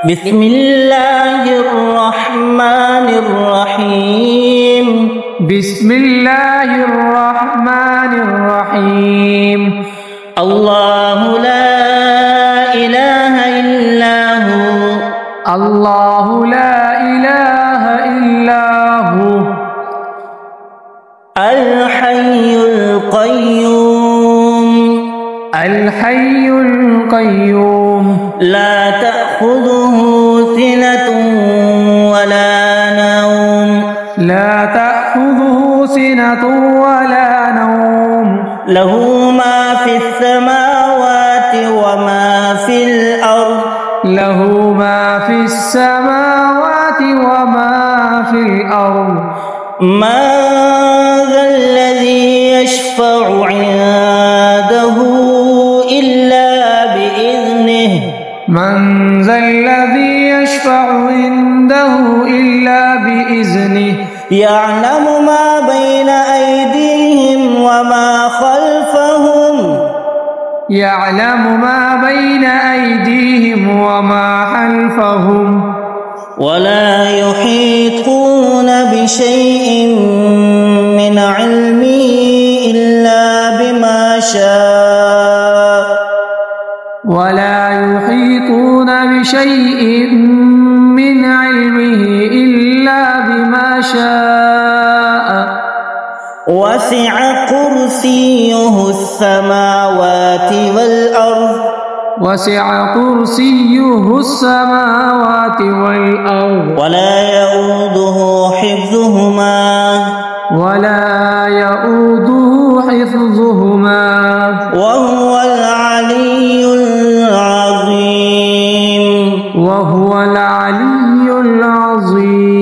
بسم الله الرحمن الرحيم. بسم الله الرحمن الرحيم. الله لا إله إلا هو. الله لا إله إلا هو. الحي القيوم. الحي القيوم. لا تأخذه سنة ولا نوم. لا تأخذه سنة ولا نوم. له ما في السماوات وما في الأرض. له ما في السماوات وما في الأرض. من ذا الذي يشفع عنده إلا بإذنه. من ذا الذي يشفع عنده إلا بإذنه. يعلم ما بين أيديهم وما خلفهم. يعلم ما بين أيديهم وما خلفهم. ولا يحيطون بشيء من علمه إلا بما شاء. ولا يحيطون بشيء من علمه إلا بما شاء. وسع كرسيه السماوات والأرض. وسع كرسيه السماوات والأرض. ولا يؤوده حفظهما. ولا يؤوده حفظهما. وهو العلي العظيم. وهو العلي العظيم.